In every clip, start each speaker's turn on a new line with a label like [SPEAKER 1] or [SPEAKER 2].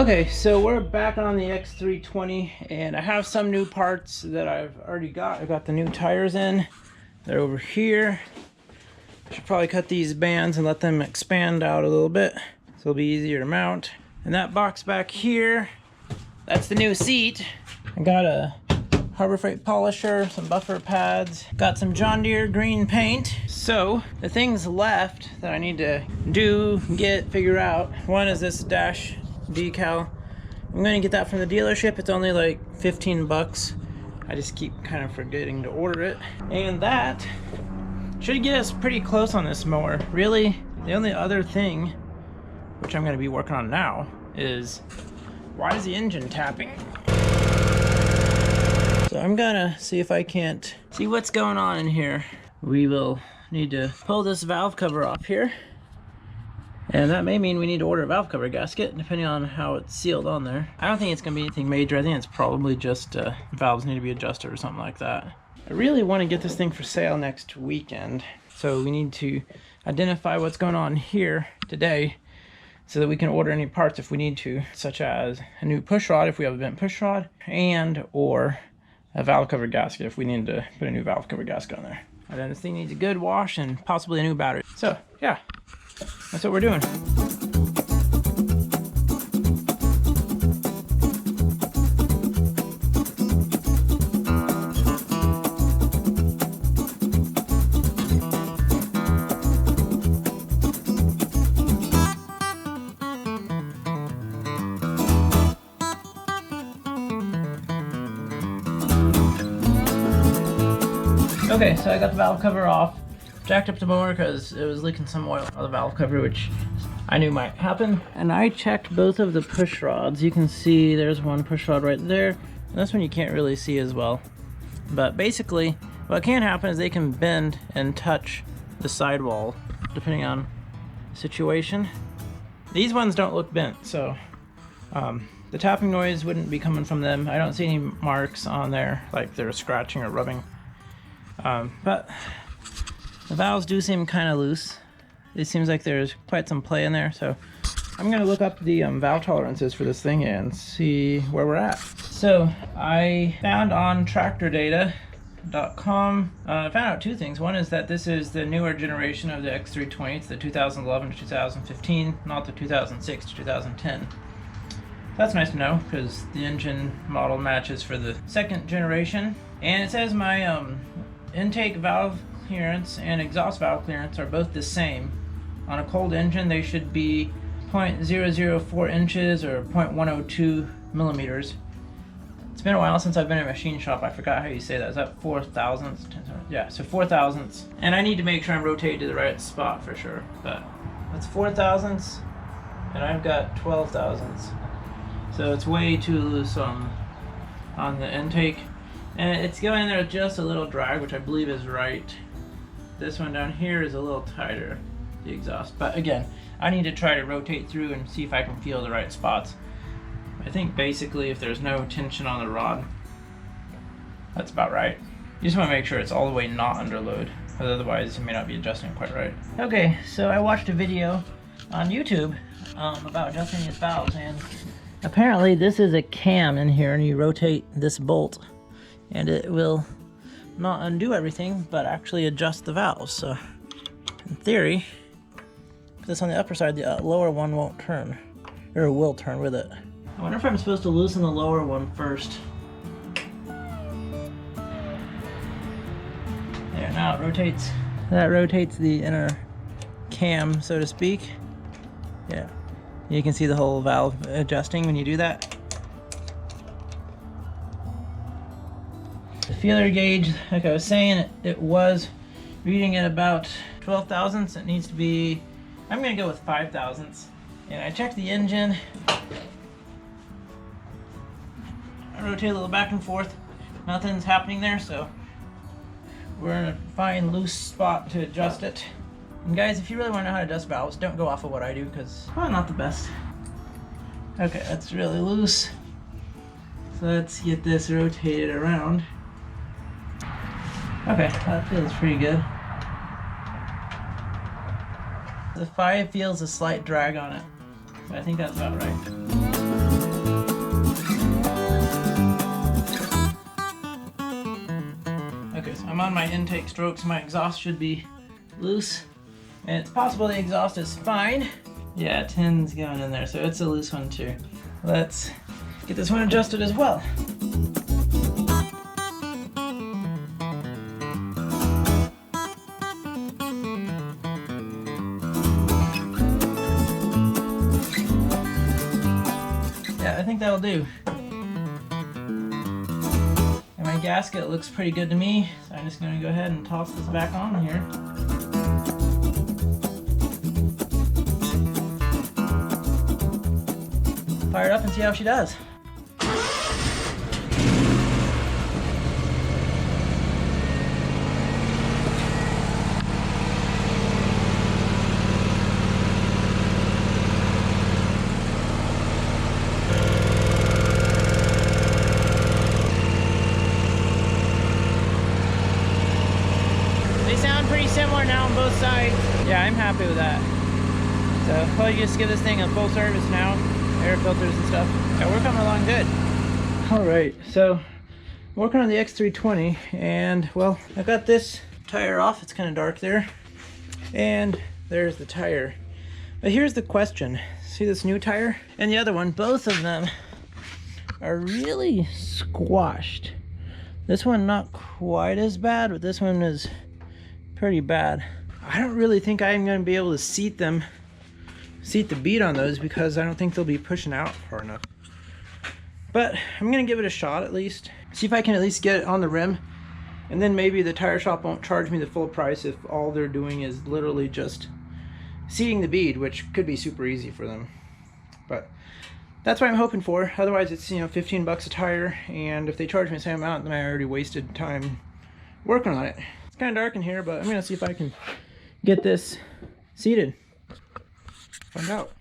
[SPEAKER 1] Okay, so we're back on the X320 and I have some new parts that I've already got. I got the new tires in. They're over here. I should probably cut these bands and let them expand out a little bit so it'll be easier to mount. And that box back here, that's the new seat. I got a Harbor Freight polisher, some buffer pads, got some John Deere green paint. So the things left that I need to figure out. One is this dash decal. I'm gonna get that from the dealership. It's only like 15 bucks. I just keep kind of forgetting to order it. And that should get us pretty close on this mower. Really, the only other thing, which I'm gonna be working on now, is why is the engine tapping? So I'm gonna see if I can't see what's going on in here. We will need to pull this valve cover off here. And that may mean we need to order a valve cover gasket, depending on how it's sealed on there. I don't think it's gonna be anything major. I think it's probably just valves need to be adjusted or something like that. I really want to get this thing for sale next weekend. So we need to identify what's going on here today so that we can order any parts if we need to, such as a new push rod if we have a bent push rod, and or a valve cover gasket if we need to put a new valve cover gasket on there. And then this thing needs a good wash and possibly a new battery. So yeah, that's what we're doing. Okay, so I got the valve cover off, jacked up the mower because it was leaking some oil on the valve cover, which I knew might happen. And I checked both of the push rods. You can see there's one push rod right there, and this one you can't really see as well. But basically, what can happen is they can bend and touch the sidewall, depending on the situation. These ones don't look bent, so the tapping noise wouldn't be coming from them. I don't see any marks on there, like they're scratching or rubbing. But the valves do seem kind of loose. It seems like there's quite some play in there, so I'm going to look up the valve tolerances for this thing and see where we're at. So I found on tractordata.com, I found out two things. One is that this is the newer generation of the X320. It's the 2011 to 2015, not the 2006 to 2010. That's nice to know because the engine model matches for the second generation. And it says my intake valve clearance and exhaust valve clearance are both the same. On a cold engine they should be 0.004 inches or 0.102 millimeters. It's been a while since I've been in a machine shop. I forgot how you say that. Is that 4 thousandths? Yeah, so 4 thousandths. And I need to make sure I'm rotated to the right spot for sure. But that's 4 thousandths and I've got 12 thousandths. So it's way too loose on the intake. And it's going there with just a little drag, which I believe is right. This one down here is a little tighter, the exhaust. But again, I need to try to rotate through and see if I can feel the right spots. I think basically if there's no tension on the rod, that's about right. You just want to make sure it's all the way not under load, because otherwise you may not be adjusting quite right. Okay, so I watched a video on YouTube about adjusting these valves, and apparently this is a cam in here, and you rotate this bolt and it will not undo everything, but actually adjust the valves. So in theory, put this on the upper side, the lower one won't turn, or will turn with it. I wonder if I'm supposed to loosen the lower one first. There, now it rotates. That rotates the inner cam, so to speak. Yeah, you can see the whole valve adjusting when you do that. The feeler gauge, like I was saying, it was reading at about 12 thousandths. It needs to be, I'm going to go with 5 thousandths. And I checked the engine. I rotate a little back and forth. Nothing's happening there, so we're in a fine loose spot to adjust it. And guys, if you really want to know how to adjust valves, don't go off of what I do, because it's probably not the best. Okay, that's really loose. So let's get this rotated around. Okay, that feels pretty good. The 5 feels a slight drag on it, but I think that's about right. I'm on my intake stroke, so my exhaust should be loose. And it's possible the exhaust is fine. Yeah, tin's going in there, so it's a loose one too. Let's get this one adjusted as well. Yeah, I think that'll do. And my gasket looks pretty good to me, so I'm just going to go ahead and toss this back on here. Fire it up and see how she does. They sound pretty similar now on both sides. Yeah, I'm happy with that. So probably just give this thing a full service now. Air filters and stuff. Yeah, we're coming along good. Alright, so I'm working on the X320 and well, I got this tire off. It's kind of dark there. And there's the tire. But here's the question. See this new tire? And the other one, both of them are really squashed. This one not quite as bad, but this one is pretty bad. I don't really think I'm going to be able to seat the bead on those because I don't think they'll be pushing out far enough. But I'm gonna give it a shot at least. See if I can at least get it on the rim. And then maybe the tire shop won't charge me the full price if all they're doing is literally just seating the bead, which could be super easy for them. But that's what I'm hoping for. Otherwise it's, you know, 15 bucks a tire, and if they charge me the same amount, then I already wasted time working on it. It's kind of dark in here, but I'm gonna see if I can get this seated. Find out.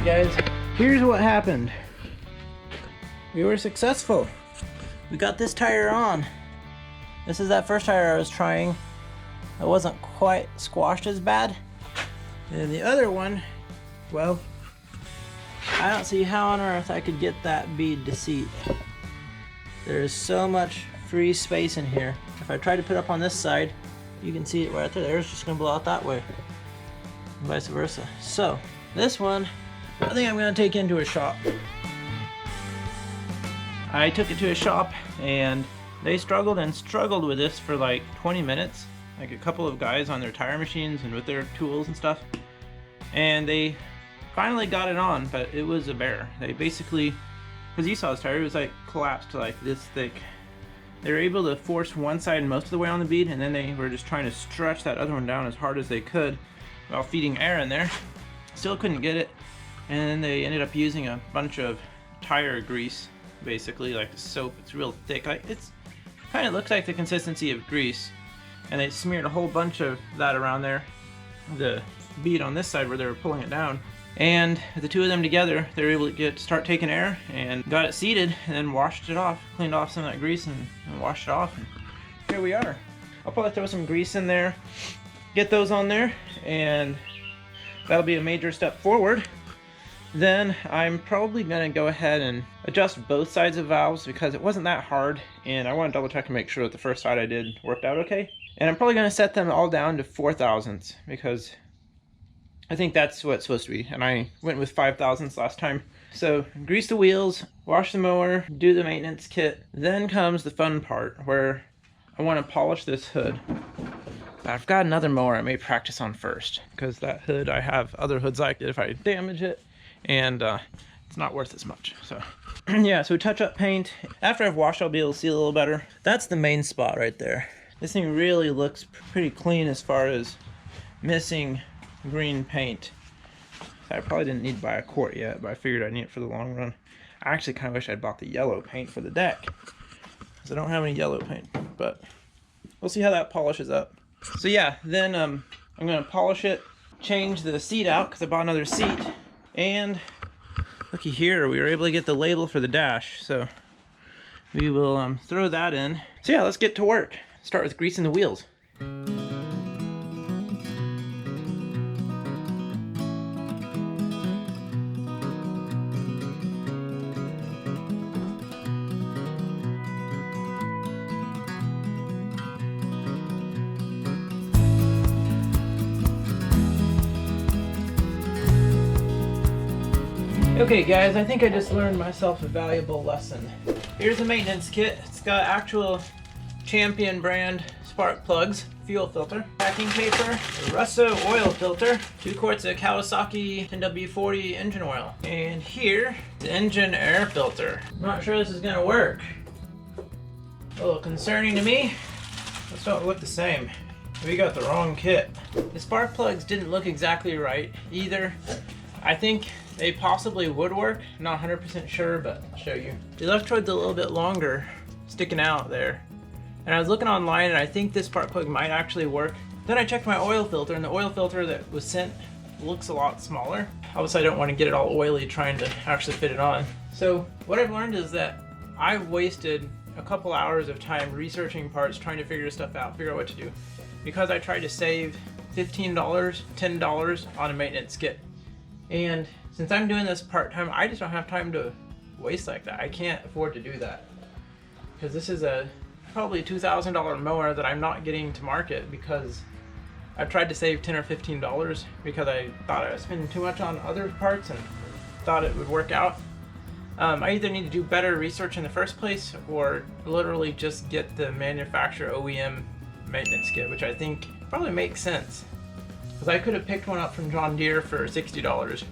[SPEAKER 1] Guys, here's what happened. We were successful. We got this tire on. This is that first tire I was trying. It wasn't quite squashed as bad. And the other one, well, I don't see how on earth I could get that bead to seat. There's so much free space in here. If I try to put it up on this side, you can see it right there. It's just gonna blow out that way. And vice versa. So, this one, I think I'm going to take into a shop. I took it to a shop and they struggled with this for like 20 minutes. Like a couple of guys on their tire machines and with their tools and stuff. And they finally got it on, but it was a bear. They basically, because you saw this tire, it was like collapsed like this thick. They were able to force one side most of the way on the bead, and then they were just trying to stretch that other one down as hard as they could while feeding air in there. Still couldn't get it. And then they ended up using a bunch of tire grease, basically like soap. It's real thick. It's kind of looks like the consistency of grease. And they smeared a whole bunch of that around there, the bead on this side where they were pulling it down. And the two of them together, they were able to start taking air and got it seated, and then washed it off, cleaned off some of that grease and washed it off. And here we are. I'll probably throw some grease in there, get those on there, and that'll be a major step forward. Then I'm probably going to go ahead and adjust both sides of valves because it wasn't that hard, and I want to double check and make sure that the first side I did worked out okay. And I'm probably going to set them all down to 4 thousandths because I think that's what it's supposed to be, and I went with 5 thousandths last time. So grease the wheels, wash the mower, do the maintenance kit. Then comes the fun part where I want to polish this hood. I've got another mower I may practice on first because that hood, I have other hoods like it if I damage it. And it's not worth as much. So yeah, so touch up paint. After I've washed, I'll be able to see a little better. That's the main spot right there. This thing really looks pretty clean as far as missing green paint. I probably didn't need to buy a quart yet, but I figured I need it for the long run. I actually kind of wish I'd bought the yellow paint for the deck, because I don't have any yellow paint, but we'll see how that polishes up. So yeah, then I'm going to polish it, change the seat out because I bought another seat, and looky here, we were able to get the label for the dash, so we will throw that in. So yeah, let's get to work. Start with greasing the wheels. Okay guys, I think I just learned myself a valuable lesson. Here's a maintenance kit. It's got actual Champion brand spark plugs, fuel filter, packing paper, a Russo oil filter, 2 quarts of Kawasaki NW40 engine oil, and here, the engine air filter. I'm not sure this is gonna work. A little concerning to me. Those don't look the same. We got the wrong kit. The spark plugs didn't look exactly right either. I think they possibly would work, not 100% sure, but I'll show you. The electrode's a little bit longer, sticking out there. And I was looking online and I think this spark plug might actually work. Then I checked my oil filter, and the oil filter that was sent looks a lot smaller. Obviously I don't want to get it all oily trying to actually fit it on. So what I've learned is that I've wasted a couple hours of time researching parts, trying to figure stuff out, figure out what to do. Because I tried to save $15, $10 on a maintenance kit. And since I'm doing this part-time, I just don't have time to waste like that. I can't afford to do that. Because this is a probably $2,000 mower that I'm not getting to market because I've tried to save $10 or $15 because I thought I was spending too much on other parts and thought it would work out. I either need to do better research in the first place or literally just get the manufacturer OEM maintenance kit, which I think probably makes sense. Because I could have picked one up from John Deere for $60.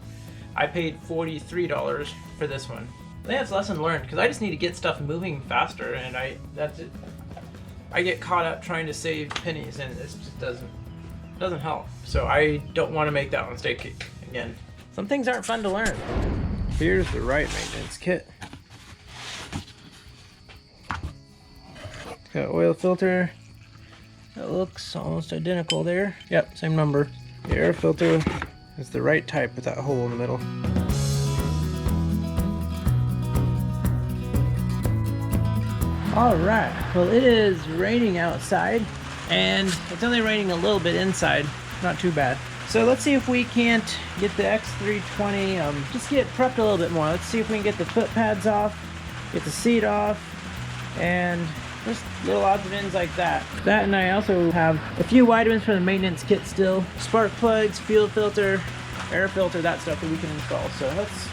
[SPEAKER 1] I paid $43 for this one. I think that's a lesson learned, because I just need to get stuff moving faster, and that's it. I get caught up trying to save pennies, and this just doesn't help. So I don't want to make that mistake again. Some things aren't fun to learn. Here's the right maintenance kit. It's got oil filter. That looks almost identical there. Yep, same number. The air filter is the right type with that hole in the middle. Alright, well it is raining outside, and it's only raining a little bit inside, not too bad. So let's see if we can't get the X320, just get prepped a little bit more. Let's see if we can get the foot pads off, get the seat off, and just little odds and ends like that. That, and I also have a few vitamins for the maintenance kit still. Spark plugs, fuel filter, air filter, that stuff that we can install. So let's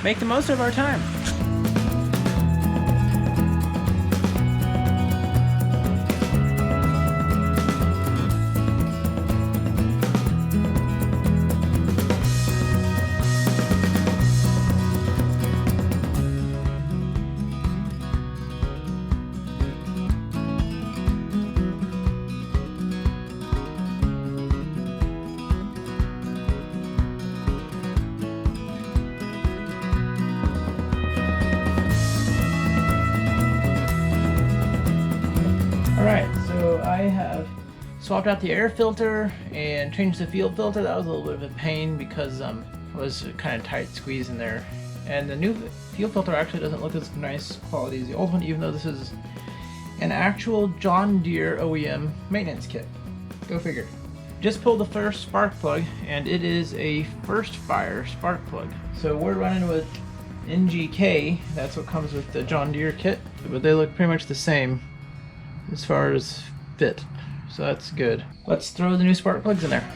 [SPEAKER 1] make the most of our time. Alright, so I have swapped out the air filter and changed the fuel filter. That was a little bit of a pain because it was kind of tight squeeze in there. And the new fuel filter actually doesn't look as nice quality as the old one, even though this is an actual John Deere OEM maintenance kit. Go figure. Just pulled the first spark plug, and it is a first fire spark plug. So we're running with NGK, that's what comes with the John Deere kit, but they look pretty much the same as far as fit, so that's good. Let's throw the new spark plugs in there.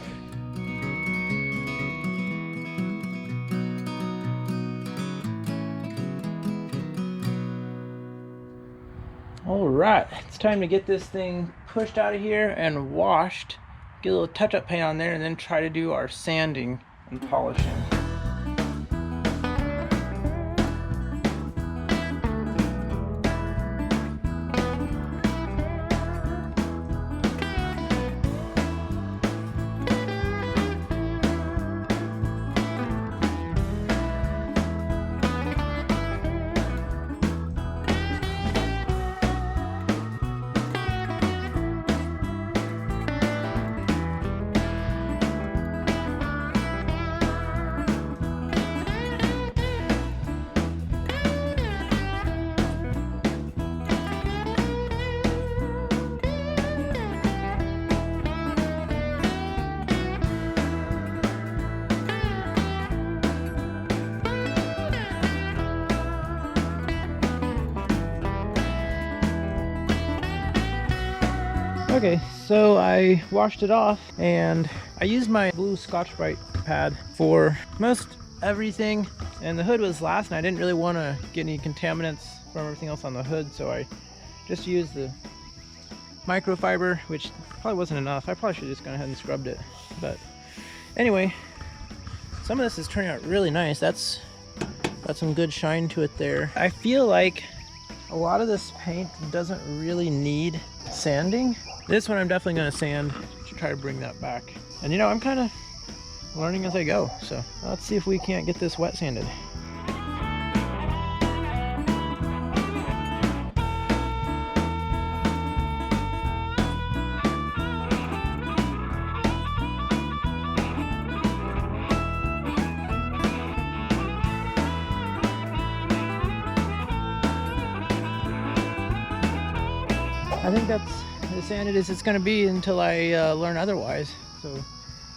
[SPEAKER 1] Alright, it's time to get this thing pushed out of here and washed, get a little touch-up paint on there, and then try to do our sanding and polishing. Okay, so I washed it off and I used my blue Scotch-Brite pad for most everything, and the hood was last and I didn't really want to get any contaminants from everything else on the hood, so I just used the microfiber, which probably wasn't enough. I probably should have just gone ahead and scrubbed it, but anyway, some of this is turning out really nice. That's got some good shine to it there. I feel like a lot of this paint doesn't really need sanding. This one I'm definitely going to sand to try to bring that back. And you know, I'm kind of learning as I go, so let's see if we can't get this wet sanded. I think that's as sanded as it's going to be until I learn otherwise. So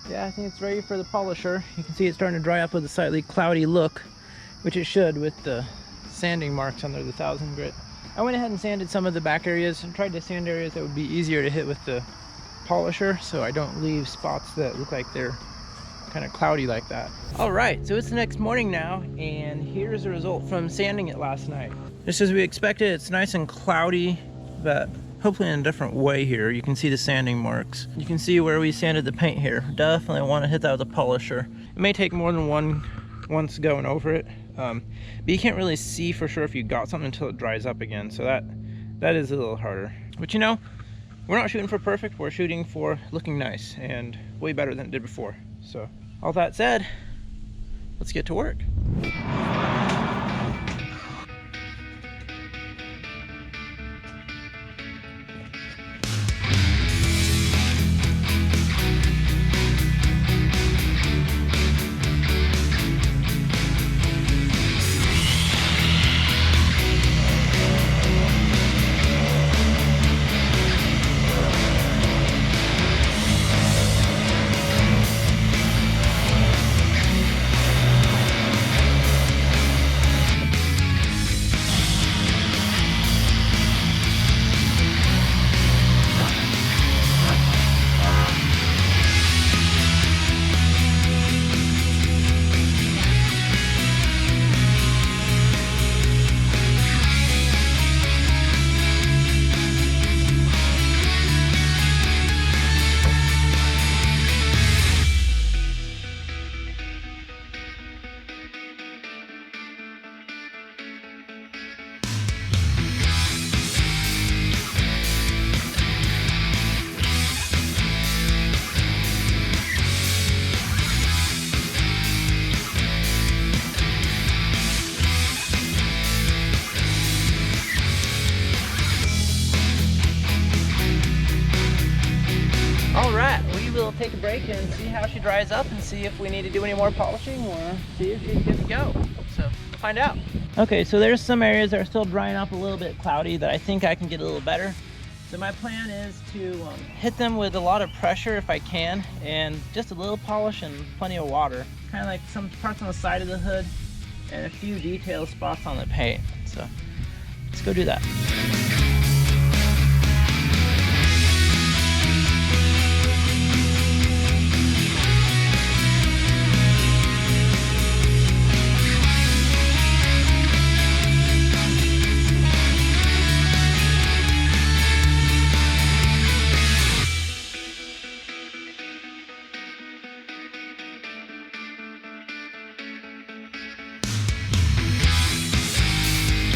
[SPEAKER 1] yeah, I think it's ready for the polisher. You can see it's starting to dry up with a slightly cloudy look, which it should with the sanding marks under the 1000 grit. I went ahead and sanded some of the back areas and tried to sand areas that would be easier to hit with the polisher, so I don't leave spots that look like they're kind of cloudy like that. All right, so it's the next morning now, and here's the result from sanding it last night. Just as we expected, it's nice and cloudy, but hopefully in a different way here. You can see the sanding marks. You can see where we sanded the paint here. Definitely want to hit that with a polisher. It may take more than once going over it, but you can't really see for sure if you got something until it dries up again, so that is a little harder. But you know, we're not shooting for perfect, we're shooting for looking nice and way better than it did before. So all that said, let's get to work. We'll take a break and see how she dries up and see if we need to do any more polishing or see if she's good to go. So we'll find out. Okay, so there's some areas that are still drying up a little bit cloudy that I think I can get a little better. So my plan is to hit them with a lot of pressure if I can, and just a little polish and plenty of water. Kind of like some parts on the side of the hood and a few detail spots on the paint. So let's go do that.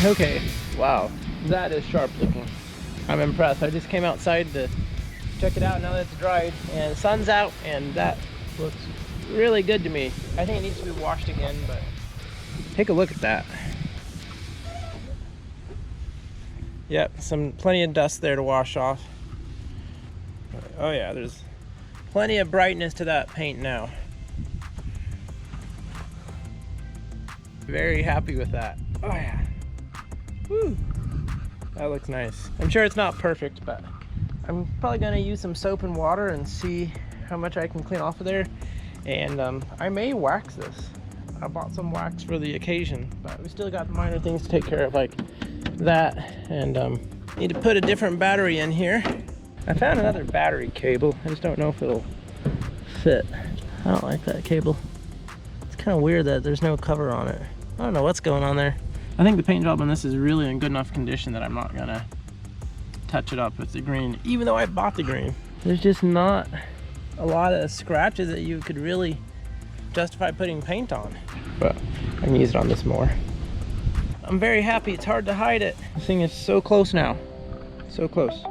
[SPEAKER 1] Okay, wow, that is sharp looking. I'm impressed. I just came outside to check it out now that it's dried, and the sun's out, and that looks really good to me. I think it needs to be washed again, but take a look at that. Yep, plenty of dust there to wash off. Oh yeah, there's plenty of brightness to that paint now. Very happy with that. Oh yeah. Woo. That looks nice. I'm sure it's not perfect, but I'm probably gonna use some soap and water and see how much I can clean off of there. And I may wax this. I bought some wax for the occasion, but we still got minor things to take care of like that. And need to put a different battery in here. I found another battery cable. I just don't know if it'll fit. I don't like that cable. It's kind of weird that there's no cover on it. I don't know what's going on there. I think the paint job on this is really in good enough condition that I'm not gonna touch it up with the green, even though I bought the green. There's just not a lot of scratches that you could really justify putting paint on. But I can use it on this more. I'm very happy. It's hard to hide it. This thing is so close now. So close.